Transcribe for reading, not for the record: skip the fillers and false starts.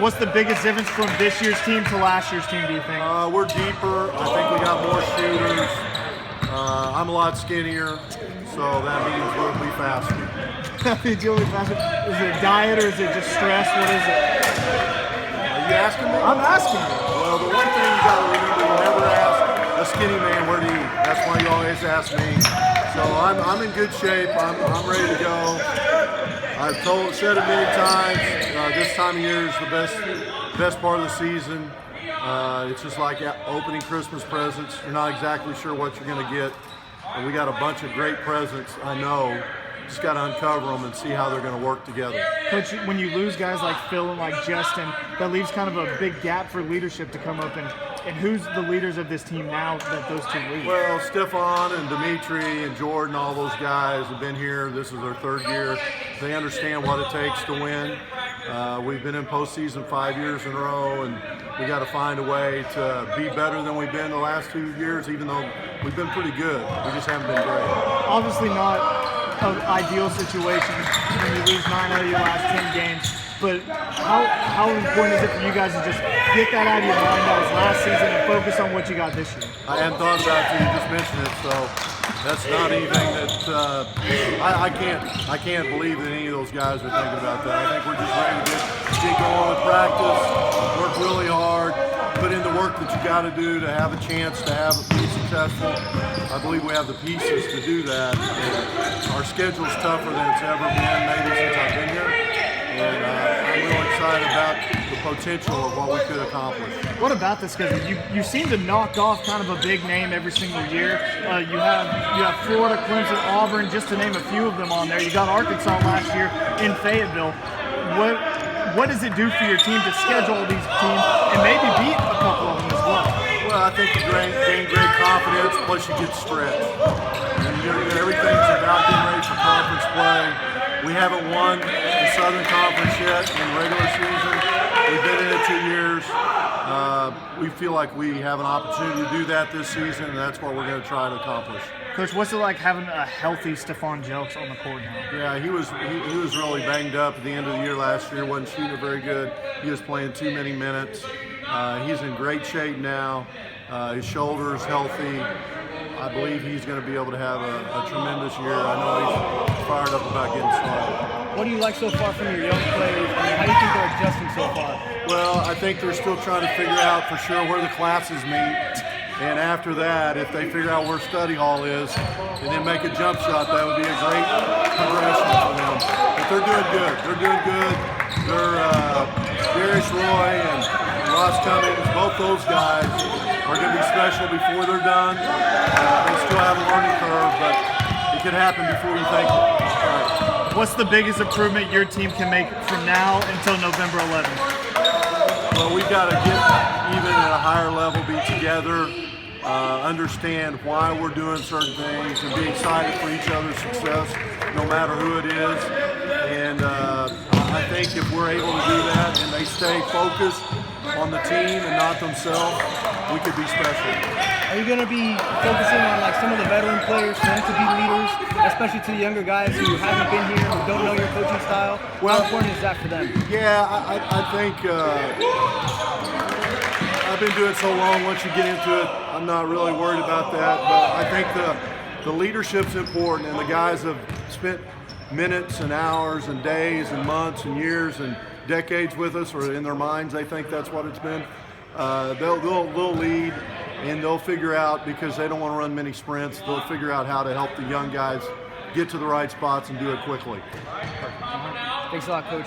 What's the biggest difference from this year's team to last year's team, do you think? We're deeper. I think we got more shooters. I'm a lot skinnier, so that means we'll be faster. That means you'll be faster. Is it diet or is it just stress? What is it? Are you asking me? I'm asking you. Well, the one thing you got to remember, you never ask a skinny man where to eat. That's why you always ask me. So I'm in good shape. I'm ready to go. I've said it many times. This time of year is the best part of the season. It's just like opening Christmas presents. You're not exactly sure what you're going to get. And we got a bunch of great presents, I know. Just got to uncover them and see how they're going to work together. Coach, when you lose guys like Phil and like Justin, that leaves kind of a big gap for leadership to come up. And who's the leaders of this team now that those two lead? Well, Stefan and Dimitri and Jordan, all those guys have been here. This is their third year. They understand what it takes to win. We've been in postseason 5 years in a row, and we got to find a way to be better than we've been the last 2 years, even though we've been pretty good. We just haven't been great. Obviously not an ideal situation when you lose 9 out of your last 10 games, but how important is it for you guys to just get that out of your mind that was last season and focus on what you got this year? I hadn't thought about it till you just mentioned it, so that's not anything that I can't believe that any of those guys are thinking about that. I think we're just ready to get going with practice, work really hard, put in the work that you got to do to have a chance to be successful. I believe we have the pieces to do that. And our schedule's tougher than it's ever been, maybe since I've been here. And I'm real excited about the potential of what we could accomplish. What about this schedule? You seem to knock off kind of a big name every single year. You have Florida, Clemson, Auburn, just to name a few of them on there. You got Arkansas last year in Fayetteville. What does it do for your team to schedule these teams and maybe beat a couple of them as well? Well, I think you gain great confidence, plus you get stretched. And everything's about getting ready for conference play. We haven't won the Southern Conference yet in the regular season. We've been in it 2 years. We feel like we have an opportunity to do that this season, and that's what we're going to try to accomplish. Coach, what's it like having a healthy Stephon Jelks on the court now? Yeah, he was really banged up at the end of the year last year. Wasn't shooting very good. He was playing too many minutes. He's in great shape now. His shoulder's healthy. I believe he's going to be able to have a tremendous year. I know he's fired up about getting started. What do you like so far from your young players? How do you think they're adjusting so far? Well, I think they're still trying to figure out for sure where the classes meet. And after that, if they figure out where study hall is and then make a jump shot, that would be a great progression for them. But they're doing good. They're doing good. They're Darius Roy and Ross Cummings, both those guys are going to be special before they're done. They still have a learning curve, but it can happen before you think it. Right. What's the biggest improvement your team can make from now until November 11th? Well, we've got to get even at a higher level, be together, understand why we're doing certain things, and be excited for each other's success, no matter who it is. And I think if we're able to do that and they stay focused on the team and not themselves, we could be special. Are you going to be focusing on like some of the veteran players for them to be leaders, especially to the younger guys who haven't been here, who don't know your coaching style? Well, how important is that for them? Yeah, I think I've been doing it so long. Once you get into it, I'm not really worried about that. But I think the leadership's important, and the guys have spent minutes and hours and days and months and years and decades with us, or in their minds they think that's what it's been. They'll lead, and they'll figure out, because they don't want to run many sprints, they'll figure out how to help the young guys get to the right spots and do it quickly. Thanks a lot, Coach.